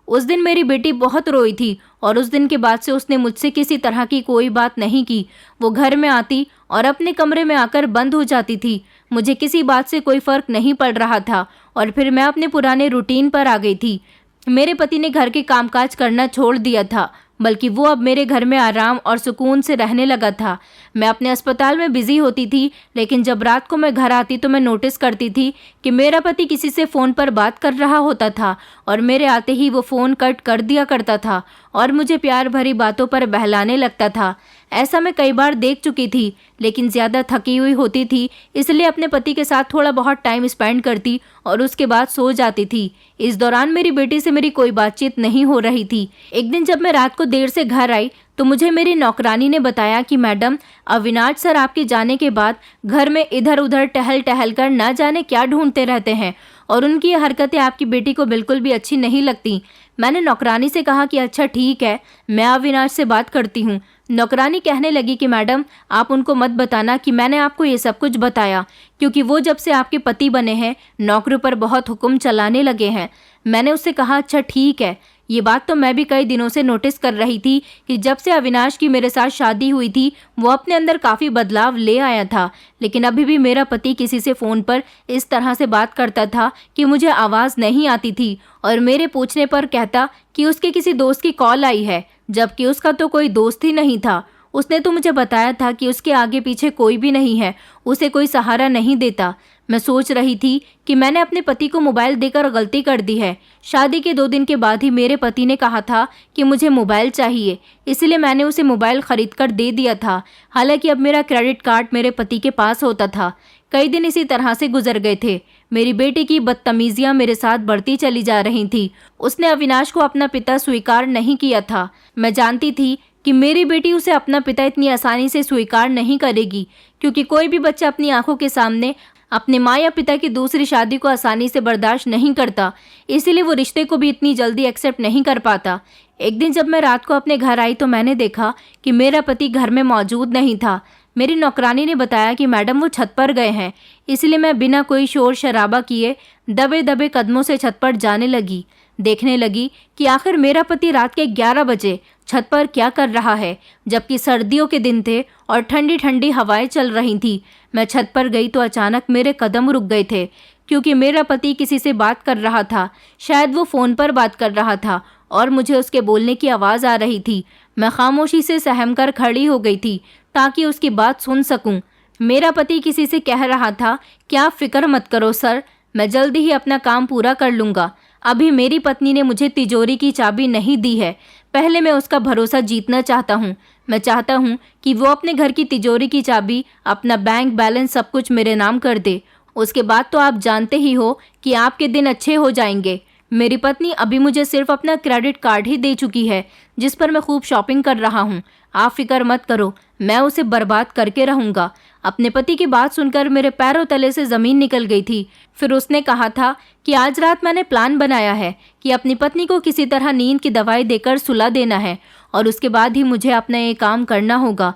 उस दिन मेरी बेटी बहुत रोई थी और उस दिन के बाद से उसने मुझसे किसी तरह की कोई बात नहीं की। वो घर में आती और अपने कमरे में आकर बंद हो जाती थी। मुझे किसी बात से कोई फ़र्क नहीं पड़ रहा था और फिर मैं अपने पुराने रूटीन पर आ गई थी। मेरे पति ने घर के कामकाज करना छोड़ दिया था, बल्कि वो अब मेरे घर में आराम और सुकून से रहने लगा था। मैं अपने अस्पताल में बिजी होती थी, लेकिन जब रात को मैं घर आती तो मैं नोटिस करती थी कि मेरा पति किसी से फ़ोन पर बात कर रहा होता था और मेरे आते ही वो फ़ोन कट कर दिया करता था और मुझे प्यार भरी बातों पर बहलाने लगता था। ऐसा मैं कई बार देख चुकी थी, लेकिन ज़्यादा थकी हुई होती थी, इसलिए अपने पति के साथ थोड़ा बहुत टाइम स्पेंड करती और उसके बाद सो जाती थी। इस दौरान मेरी बेटी से मेरी कोई बातचीत नहीं हो रही थी। एक दिन जब मैं रात को देर से घर आई तो मुझे मेरी नौकरानी ने बताया कि मैडम, अविनाश सर आपके जाने के बाद घर में इधर उधर टहल टहल कर ना जाने क्या ढूंढते रहते हैं और उनकी ये हरकतें आपकी बेटी को बिल्कुल भी अच्छी नहीं लगती। मैंने नौकरानी से कहा कि अच्छा ठीक है, मैं अविनाश से बात करती हूँ। नौकरानी कहने लगी कि मैडम, आप उनको मत बताना कि मैंने आपको ये सब कुछ बताया, क्योंकि वो जब से आपके पति बने हैं नौकरों पर बहुत हुक्म चलाने लगे हैं। मैंने उससे कहा अच्छा ठीक है। ये बात तो मैं भी कई दिनों से नोटिस कर रही थी कि जब से अविनाश की मेरे साथ शादी हुई थी वो अपने अंदर काफ़ी बदलाव ले आया था, लेकिन अभी भी मेरा पति किसी से फ़ोन पर इस तरह से बात करता था कि मुझे आवाज़ नहीं आती थी और मेरे पूछने पर कहता कि उसके किसी दोस्त की कॉल आई है, जबकि उसका तो कोई दोस्त ही नहीं था। उसने तो मुझे बताया था कि उसके आगे पीछे कोई भी नहीं है, उसे कोई सहारा नहीं देता। मैं सोच रही थी कि मैंने अपने पति को मोबाइल देकर गलती कर दी है। शादी के 2 दिन के बाद ही मेरे पति ने कहा था कि मुझे मोबाइल चाहिए, इसलिए मैंने उसे मोबाइल खरीद कर दे दिया था। हालांकि अब मेरा क्रेडिट कार्ड मेरे पति के पास होता था। कई दिन इसी तरह से गुजर गए थे। मेरी बेटी की बदतमीजियां मेरे साथ बढ़ती चली जा रही थी। उसने अविनाश को अपना पिता स्वीकार नहीं किया था। मैं जानती थी कि मेरी बेटी उसे अपना पिता इतनी आसानी से स्वीकार नहीं करेगी, क्योंकि कोई भी बच्चा अपनी आंखों के सामने अपने माँ या पिता की दूसरी शादी को आसानी से बर्दाश्त नहीं करता, इसीलिए वो रिश्ते को भी इतनी जल्दी एक्सेप्ट नहीं कर पाता। एक दिन जब मैं रात को अपने घर आई तो मैंने देखा कि मेरा पति घर में मौजूद नहीं था। मेरी नौकरानी ने बताया कि मैडम वो छत पर गए हैं, इसलिए मैं बिना कोई शोर शराबा किए दबे दबे कदमों से छत पर जाने लगी। देखने लगी कि आखिर मेरा पति रात के 11 बजे छत पर क्या कर रहा है, जबकि सर्दियों के दिन थे और ठंडी ठंडी हवाएं चल रही थी। मैं छत पर गई तो अचानक मेरे कदम रुक गए थे, क्योंकि मेरा पति किसी से बात कर रहा था। शायद वो फ़ोन पर बात कर रहा था और मुझे उसके बोलने की आवाज़ आ रही थी। मैं खामोशी से सहम कर खड़ी हो गई थी ताकि उसकी बात सुन सकूं। मेरा पति किसी से कह रहा था कि आप फिक्र मत करो सर, मैं जल्दी ही अपना काम पूरा कर लूँगा। अभी मेरी पत्नी ने मुझे तिजोरी की चाबी नहीं दी है, पहले मैं उसका भरोसा जीतना चाहता हूँ। मैं चाहता हूँ कि वो अपने घर की तिजोरी की चाबी, अपना बैंक बैलेंस सब कुछ मेरे नाम कर दे। उसके बाद तो आप जानते ही हो कि आपके दिन अच्छे हो जाएंगे। मेरी पत्नी अभी मुझे सिर्फ अपना क्रेडिट कार्ड ही दे चुकी है, जिस पर मैं खूब शॉपिंग कर रहा हूँ। आप फिक्र मत करो, मैं उसे बर्बाद करके रहूँगा। अपने पति की बात सुनकर मेरे पैरों तले से ज़मीन निकल गई थी। फिर उसने कहा था कि आज रात मैंने प्लान बनाया है कि अपनी पत्नी को किसी तरह नींद की दवाई देकर सुला देना है और उसके बाद ही मुझे अपना ये काम करना होगा,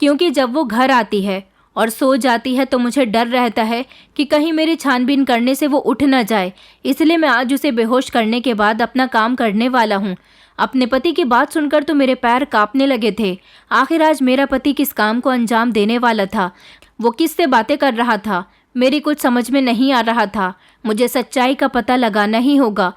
क्योंकि जब वो घर आती है और सो जाती है तो मुझे डर रहता है कि कहीं मेरी छानबीन करने से वो उठ न जाए। इसलिए मैं आज उसे बेहोश करने के बाद अपना काम करने वाला हूँ। अपने पति की बात सुनकर तो मेरे पैर कांपने लगे थे। आखिर आज मेरा पति किस काम को अंजाम देने वाला था, वो किससे बातें कर रहा था, मेरी कुछ समझ में नहीं आ रहा था। मुझे सच्चाई का पता लगाना ही होगा।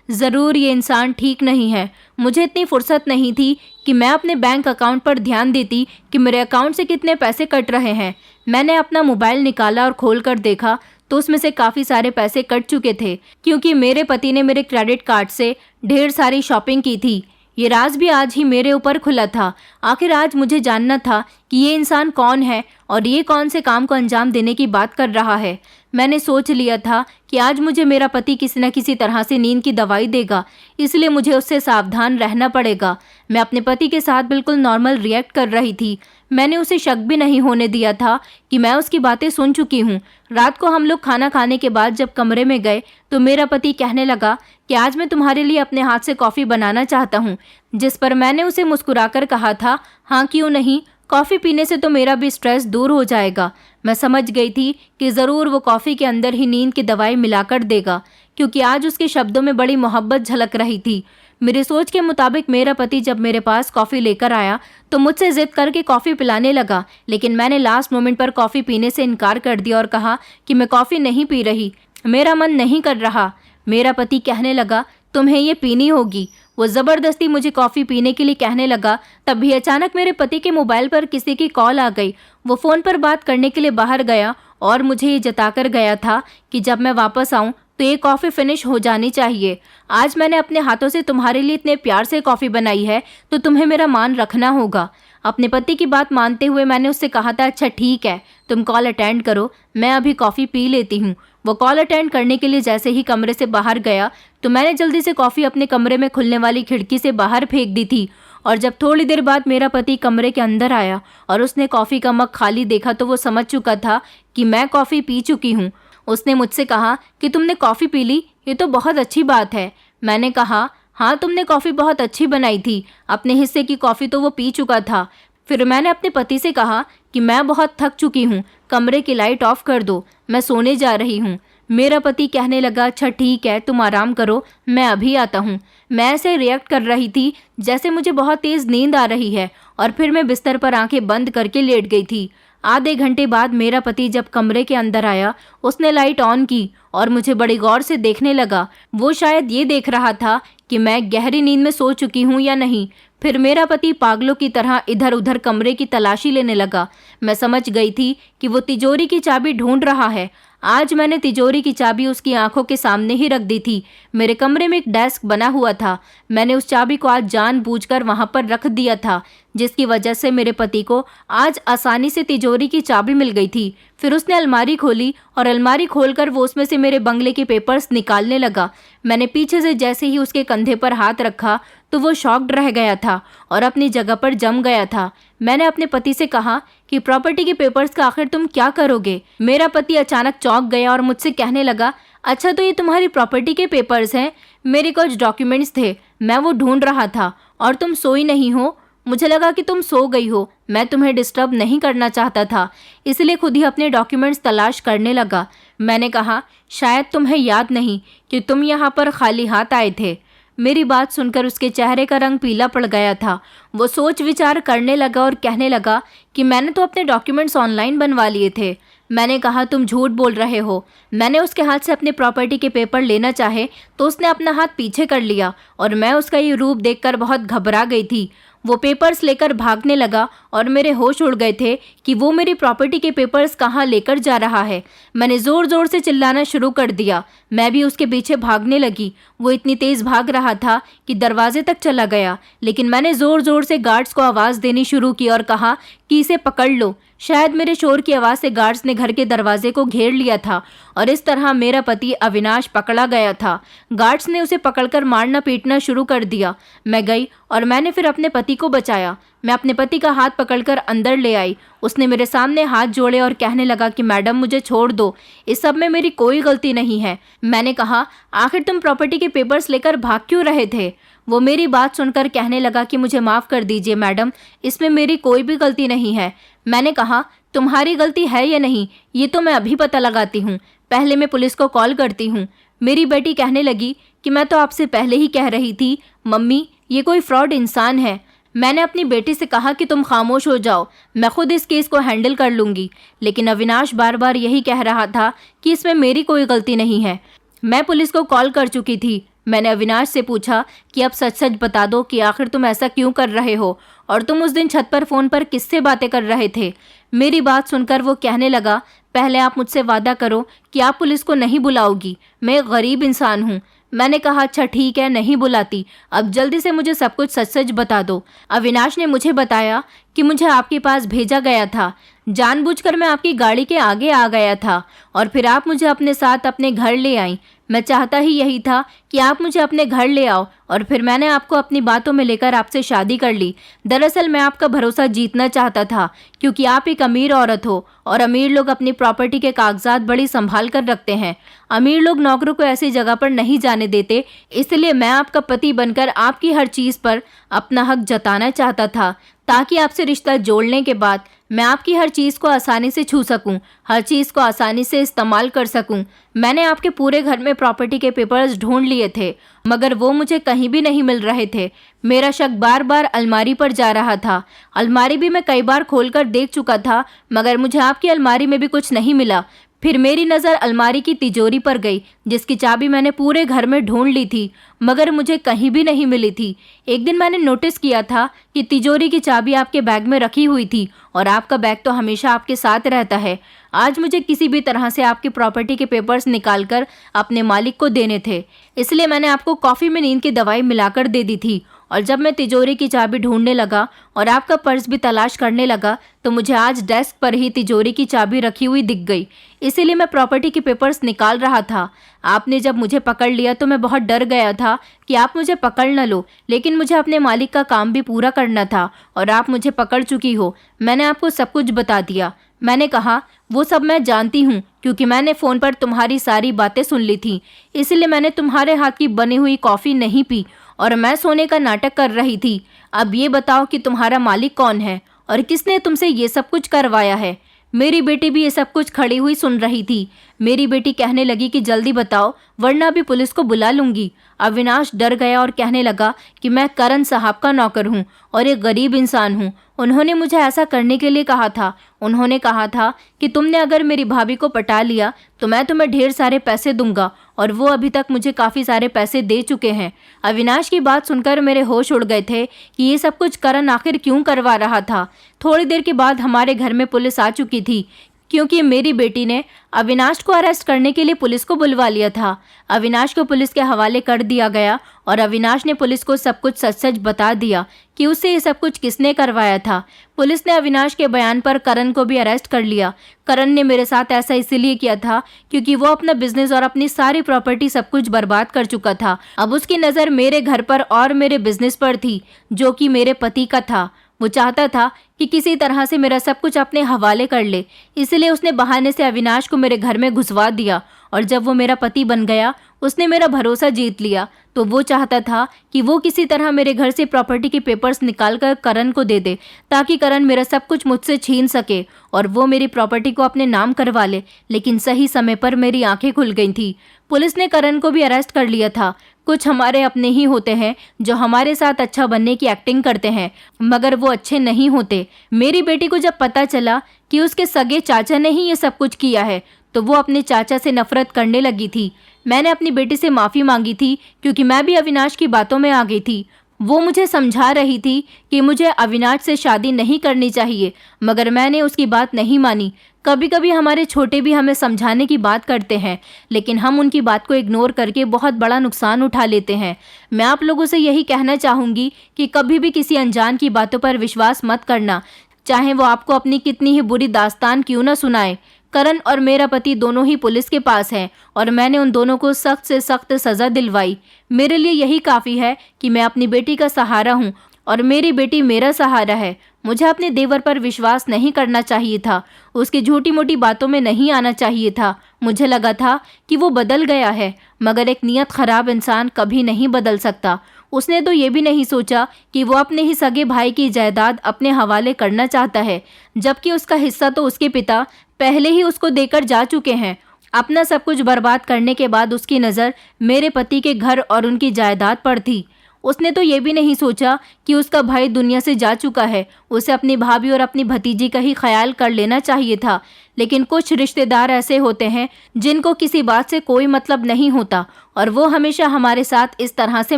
ज़रूर ये इंसान ठीक नहीं है। मुझे इतनी फुर्सत नहीं थी कि मैं अपने बैंक अकाउंट पर ध्यान देती कि मेरे अकाउंट से कितने पैसे कट रहे हैं। मैंने अपना मोबाइल निकाला और खोल कर देखा तो उसमें से काफ़ी सारे पैसे कट चुके थे, क्योंकि मेरे पति ने मेरे क्रेडिट कार्ड से ढेर सारी शॉपिंग की थी। ये राज भी आज ही मेरे ऊपर खुला था। आखिर आज मुझे जानना था कि ये इंसान कौन है और ये कौन से काम को अंजाम देने की बात कर रहा है। मैंने सोच लिया था कि आज मुझे मेरा पति किसी न किसी तरह से नींद की दवाई देगा, इसलिए मुझे उससे सावधान रहना पड़ेगा। मैं अपने पति के साथ बिल्कुल नॉर्मल रिएक्ट कर रही थी। मैंने उसे शक भी नहीं होने दिया था कि मैं उसकी बातें सुन चुकी हूँ। रात को हम लोग खाना खाने के बाद जब कमरे में गए तो मेरा पति कहने लगा कि आज मैं तुम्हारे लिए अपने हाथ से कॉफ़ी बनाना चाहता हूँ, जिस पर मैंने उसे मुस्कुराकर कहा था, हाँ क्यों नहीं, कॉफ़ी पीने से तो मेरा भी स्ट्रेस दूर हो जाएगा। मैं समझ गई थी कि ज़रूर वो कॉफ़ी के अंदर ही नींद की दवाई मिलाकर देगा, क्योंकि आज उसके शब्दों में बड़ी मोहब्बत झलक रही थी। मेरी सोच के मुताबिक मेरा पति जब मेरे पास कॉफ़ी लेकर आया तो मुझसे ज़िद करके कॉफ़ी पिलाने लगा, लेकिन मैंने लास्ट मोमेंट पर कॉफ़ी पीने से इनकार कर दिया और कहा कि मैं कॉफ़ी नहीं पी रही, मेरा मन नहीं कर रहा। मेरा पति कहने लगा, तुम्हें ये पीनी होगी। वो ज़बरदस्ती मुझे कॉफ़ी पीने के लिए कहने लगा। तभी अचानक मेरे पति के मोबाइल पर किसी की कॉल आ गई। वो फ़ोन पर बात करने के लिए बाहर गया और मुझे ये जताकर गया था कि जब मैं वापस आऊँ तो ये कॉफ़ी फिनिश हो जानी चाहिए। आज मैंने अपने हाथों से तुम्हारे लिए इतने प्यार से कॉफ़ी बनाई है तो तुम्हें मेरा मान रखना होगा। अपने पति की बात मानते हुए मैंने उससे कहा था, अच्छा ठीक है, तुम कॉल अटेंड करो, मैं अभी कॉफ़ी पी लेती हूँ। वो कॉल अटेंड करने के लिए जैसे ही कमरे से बाहर गया तो मैंने जल्दी से कॉफ़ी अपने कमरे में खुलने वाली खिड़की से बाहर फेंक दी थी। और जब थोड़ी देर बाद मेरा पति कमरे के अंदर आया और उसने कॉफ़ी का मग खाली देखा तो वो समझ चुका था कि मैं कॉफ़ी पी चुकी हूँ। उसने मुझसे कहा कि तुमने कॉफ़ी पी ली, ये तो बहुत अच्छी बात है। मैंने कहा, हाँ तुमने कॉफ़ी बहुत अच्छी बनाई थी। अपने हिस्से की कॉफ़ी तो वो पी चुका था। फिर मैंने अपने पति से कहा कि मैं बहुत थक चुकी हूँ, कमरे की लाइट ऑफ कर दो, मैं सोने जा रही हूँ। मेरा पति कहने लगा, अच्छा ठीक है, तुम आराम करो, मैं अभी आता हूँ। मैं ऐसे रिएक्ट कर रही थी जैसे मुझे बहुत तेज़ नींद आ रही है और फिर मैं बिस्तर पर आंखें बंद करके लेट गई थी। आधे घंटे बाद मेरा पति जब कमरे के अंदर आया, उसने लाइट ऑन की और मुझे बड़ी गौर से देखने लगा। वो शायद ये देख रहा था कि मैं गहरी नींद में सो चुकी हूँ या नहीं। फिर मेरा पति पागलों की तरह इधर उधर कमरे की तलाशी लेने लगा। मैं समझ गई थी कि वो तिजोरी की चाबी ढूंढ रहा है। आज मैंने तिजोरी की चाबी उसकी आंखों के सामने ही रख दी थी। मेरे कमरे में एक डेस्क बना हुआ था, मैंने उस चाबी को आज जानबूझकर वहां पर रख दिया था, जिसकी वजह से मेरे पति को आज आसानी से तिजोरी की चाबी मिल गई थी। फिर उसने अलमारी खोली और अलमारी खोलकर वो उसमें से मेरे बंगले के पेपर्स निकालने लगा। मैंने पीछे से जैसे ही उसके कंधे पर हाथ रखा तो वो शॉक्ड रह गया था और अपनी जगह पर जम गया था। मैंने अपने पति से कहा कि प्रॉपर्टी के पेपर्स का आखिर तुम क्या करोगे। मेरा पति अचानक चौंक गया और मुझसे कहने लगा, अच्छा तो ये तुम्हारी प्रॉपर्टी के पेपर्स हैं। मेरे कुछ डॉक्यूमेंट्स थे, मैं वो ढूंढ रहा था और तुम सोई नहीं हो। मुझे लगा कि तुम सो गई हो, मैं तुम्हें डिस्टर्ब नहीं करना चाहता था, इसलिए खुद ही अपने डॉक्यूमेंट्स तलाश करने लगा। मैंने कहा, शायद तुम्हें याद नहीं कि तुम यहाँ पर खाली हाथ आए थे। मेरी बात सुनकर उसके चेहरे का रंग पीला पड़ गया था। वो सोच विचार करने लगा और कहने लगा कि मैंने तो अपने डॉक्यूमेंट्स ऑनलाइन बनवा लिए थे। मैंने कहा, तुम झूठ बोल रहे हो। मैंने उसके हाथ से अपने प्रॉपर्टी के पेपर लेना चाहे तो उसने अपना हाथ पीछे कर लिया और मैं उसका ये रूप देखकर बहुत घबरा गई थी। वो पेपर्स लेकर भागने लगा और मेरे होश उड़ गए थे कि वो मेरी प्रॉपर्टी के पेपर्स कहाँ लेकर जा रहा है। मैंने ज़ोर ज़ोर से चिल्लाना शुरू कर दिया। मैं भी उसके पीछे भागने लगी। वो इतनी तेज़ भाग रहा था कि दरवाजे तक चला गया, लेकिन मैंने ज़ोर ज़ोर से गार्ड्स को आवाज़ देनी शुरू की और कहा कि इसे पकड़ लो। शायद मेरे शोर की आवाज़ से गार्ड्स ने घर के दरवाजे को घेर लिया था और इस तरह मेरा पति अविनाश पकड़ा गया था। गार्ड्स ने उसे पकड़कर मारना पीटना शुरू कर दिया। मैं गई और मैंने फिर अपने पति को बचाया। मैं अपने पति का हाथ पकड़कर अंदर ले आई। उसने मेरे सामने हाथ जोड़े और कहने लगा कि मैडम मुझे छोड़ दो, इस सब में मेरी कोई गलती नहीं है। मैंने कहा, आखिर तुम प्रॉपर्टी के पेपर्स लेकर भाग क्यों रहे थे? वो मेरी बात सुनकर कहने लगा कि मुझे माफ़ कर दीजिए मैडम, इसमें मेरी कोई भी गलती नहीं है। मैंने कहा, तुम्हारी गलती है या नहीं ये तो मैं अभी पता लगाती हूँ, पहले मैं पुलिस को कॉल करती हूँ। मेरी बेटी कहने लगी कि मैं तो आपसे पहले ही कह रही थी मम्मी, ये कोई फ्रॉड इंसान है। मैंने अपनी बेटी से कहा कि तुम खामोश हो जाओ, मैं खुद इस केस को हैंडल कर लूँगी, लेकिन अविनाश बार बार यही कह रहा था कि इसमें मेरी कोई गलती नहीं है। मैं पुलिस को कॉल कर चुकी थी। मैंने अविनाश से पूछा कि अब सच सच बता दो कि आखिर तुम ऐसा क्यों कर रहे हो और तुम उस दिन छत पर फ़ोन पर किससे बातें कर रहे थे। मेरी बात सुनकर वो कहने लगा, पहले आप मुझसे वादा करो कि आप पुलिस को नहीं बुलाओगी। मैं एक गरीब इंसान हूँ। मैंने कहा, अच्छा ठीक है, नहीं बुलाती। अब जल्दी से मुझे सब कुछ सच सच बता दो। अविनाश ने मुझे बताया कि मुझे आपके पास भेजा गया था। जानबूझकर मैं आपकी गाड़ी के आगे आ गया था और फिर आप मुझे अपने साथ अपने घर ले आई। मैं चाहता ही यही था कि आप मुझे अपने घर ले आओ और फिर मैंने आपको अपनी बातों में लेकर आपसे शादी कर ली। दरअसल मैं आपका भरोसा जीतना चाहता था क्योंकि आप एक अमीर औरत हो और अमीर लोग अपनी प्रॉपर्टी के कागजात बड़ी संभाल कर रखते हैं। अमीर लोग नौकरों को ऐसी जगह पर नहीं जाने देते, इसलिए मैं आपका पति बनकर आपकी हर चीज़ पर अपना हक जताना चाहता था ताकि आपसे रिश्ता जोड़ने के बाद मैं आपकी हर चीज़ को आसानी से छू सकूं, हर चीज़ को आसानी से इस्तेमाल कर सकूं। मैंने आपके पूरे घर में प्रॉपर्टी के पेपर्स ढूंढ लिए थे मगर वो मुझे कहीं भी नहीं मिल रहे थे। मेरा शक बार बार अलमारी पर जा रहा था। अलमारी भी मैं कई बार खोलकर देख चुका था मगर मुझे आपकी अलमारी में भी कुछ नहीं मिला। फिर मेरी नज़र अलमारी की तिजोरी पर गई जिसकी चाबी मैंने पूरे घर में ढूंढ ली थी मगर मुझे कहीं भी नहीं मिली थी। एक दिन मैंने नोटिस किया था कि तिजोरी की चाबी आपके बैग में रखी हुई थी और आपका बैग तो हमेशा आपके साथ रहता है। आज मुझे किसी भी तरह से आपकी प्रॉपर्टी के पेपर्स निकालकर अपने मालिक को देने थे, इसलिए मैंने आपको कॉफ़ी में नींद की दवाई मिलाकर दे दी थी। और जब मैं तिजोरी की चाबी ढूंढने लगा और आपका पर्स भी तलाश करने लगा तो मुझे आज डेस्क पर ही तिजोरी की चाबी रखी हुई दिख गई। इसीलिए मैं प्रॉपर्टी के पेपर्स निकाल रहा था। आपने जब मुझे पकड़ लिया तो मैं बहुत डर गया था कि आप मुझे पकड़ न लो, लेकिन मुझे अपने मालिक का काम भी पूरा करना था और आप मुझे पकड़ चुकी हो। मैंने आपको सब कुछ बता दिया। मैंने कहा, वो सब मैं जानती हूँ क्योंकि मैंने फ़ोन पर तुम्हारी सारी बातें सुन ली थी। इसलिए मैंने तुम्हारे हाथ की बनी हुई कॉफ़ी नहीं पी और मैं सोने का नाटक कर रही थी। अब ये बताओ कि तुम्हारा मालिक कौन है और किसने तुमसे ये सब कुछ करवाया है। मेरी बेटी भी ये सब कुछ खड़ी हुई सुन रही थी। मेरी बेटी कहने लगी कि जल्दी बताओ वरना अभी पुलिस को बुला लूँगी। अविनाश डर गया और कहने लगा कि मैं करण साहब का नौकर हूँ और एक गरीब इंसान हूँ। उन्होंने मुझे ऐसा करने के लिए कहा था। उन्होंने कहा था कि तुमने अगर मेरी भाभी को पटा लिया तो मैं तुम्हें ढेर सारे पैसे दूंगा और वो अभी तक मुझे काफ़ी सारे पैसे दे चुके हैं। अविनाश की बात सुनकर मेरे होश उड़ गए थे कि ये सब कुछ करण आखिर क्यों करवा रहा था। थोड़ी देर के बाद हमारे घर में पुलिस आ चुकी थी क्योंकि मेरी बेटी ने अविनाश को अरेस्ट करने के लिए पुलिस को बुलवा लिया था। अविनाश को पुलिस के हवाले कर दिया गया और अविनाश ने पुलिस को सब कुछ सच सच बता दिया कि उससे ये सब कुछ किसने करवाया था। पुलिस ने अविनाश के बयान पर करण को भी अरेस्ट कर लिया। करण ने मेरे साथ ऐसा इसलिए किया था क्योंकि वो अपना बिजनेस और अपनी सारी प्रॉपर्टी सब कुछ बर्बाद कर चुका था। अब उसकी नज़र मेरे घर पर और मेरे बिजनेस पर थी जो कि मेरे पति का था। वो चाहता था कि किसी तरह से मेरा सब कुछ अपने हवाले कर ले, इसलिए उसने बहाने से अविनाश को मेरे घर में घुसवा दिया और जब वो मेरा पति बन गया उसने मेरा भरोसा जीत लिया तो वो चाहता था कि वो किसी तरह मेरे घर से प्रॉपर्टी के पेपर्स निकाल कर करण को दे दे ताकि करण मेरा सब कुछ मुझसे छीन सके और वो मेरी प्रॉपर्टी को अपने नाम करवा ले। लेकिन सही समय पर मेरी आंखें खुल गई थी। पुलिस ने करण को भी अरेस्ट कर लिया था। कुछ हमारे अपने ही होते हैं जो हमारे साथ अच्छा बनने की एक्टिंग करते हैं मगर वो अच्छे नहीं होते। मेरी बेटी को जब पता चला कि उसके सगे चाचा ने ही ये सब कुछ किया है तो वो अपने चाचा से नफरत करने लगी थी। मैंने अपनी बेटी से माफ़ी मांगी थी क्योंकि मैं भी अविनाश की बातों में आ गई थी। वो मुझे समझा रही थी कि मुझे अविनाश से शादी नहीं करनी चाहिए मगर मैंने उसकी बात नहीं मानी। कभी कभी हमारे छोटे भी हमें समझाने की बात करते हैं लेकिन हम उनकी बात को इग्नोर करके बहुत बड़ा नुकसान उठा लेते हैं। मैं आप लोगों से यही कहना चाहूँगी कि कभी भी किसी अनजान की बातों पर विश्वास मत करना, चाहे वो आपको अपनी कितनी ही बुरी दास्तान क्यों न सुनाए। करण और मेरा पति दोनों ही पुलिस के पास हैं और मैंने उन दोनों को सख्त से सख्त सज़ा दिलवाई। मेरे लिए यही काफ़ी है कि मैं अपनी बेटी का सहारा हूँ और मेरी बेटी मेरा सहारा है। मुझे अपने देवर पर विश्वास नहीं करना चाहिए था, उसकी झूठी मोटी बातों में नहीं आना चाहिए था। मुझे लगा था कि वो बदल गया है मगर एक नियत ख़राब इंसान कभी नहीं बदल सकता। उसने तो ये भी नहीं सोचा कि वो अपने ही सगे भाई की जायदाद अपने हवाले करना चाहता है जबकि उसका हिस्सा तो उसके पिता पहले ही उसको देकर जा चुके हैं। अपना सब कुछ बर्बाद करने के बाद उसकी नज़र मेरे पति के घर और उनकी जायदाद पर थी। उसने तो ये भी नहीं सोचा कि उसका भाई दुनिया से जा चुका है, उसे अपनी भाभी और अपनी भतीजी का ही ख्याल कर लेना चाहिए था। लेकिन कुछ रिश्तेदार ऐसे होते हैं जिनको किसी बात से कोई मतलब नहीं होता और वो हमेशा हमारे साथ इस तरह से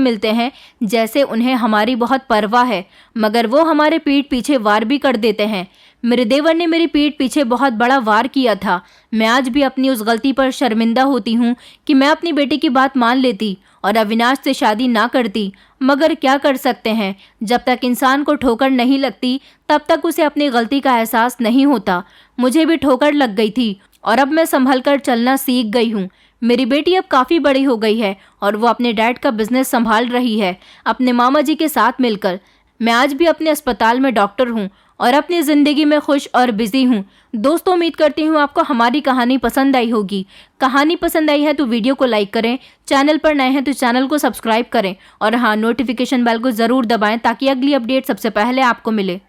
मिलते हैं जैसे उन्हें हमारी बहुत परवाह है, मगर वो हमारे पीठ पीछे वार भी कर देते हैं। मेरे देवर ने मेरी पीठ पीछे बहुत बड़ा वार किया था। मैं आज भी अपनी उस गलती पर शर्मिंदा होती हूँ कि मैं अपनी बेटी की बात मान लेती और अविनाश से शादी ना करती, मगर क्या कर सकते हैं, जब तक इंसान को ठोकर नहीं लगती तब तक उसे अपनी गलती का एहसास नहीं होता। मुझे भी ठोकर लग गई थी और अब मैं संभल कर चलना सीख गई हूँ। मेरी बेटी अब काफ़ी बड़ी हो गई है और वो अपने डैड का बिजनेस संभाल रही है अपने मामा जी के साथ मिलकर। मैं आज भी अपने अस्पताल में डॉक्टर हूँ और अपनी ज़िंदगी में खुश और बिजी हूँ। दोस्तों, उम्मीद करती हूँ आपको हमारी कहानी पसंद आई होगी। कहानी पसंद आई है तो वीडियो को लाइक करें, चैनल पर नए हैं तो चैनल को सब्सक्राइब करें और हाँ, नोटिफिकेशन बेल को ज़रूर दबाएं ताकि अगली अपडेट सबसे पहले आपको मिले।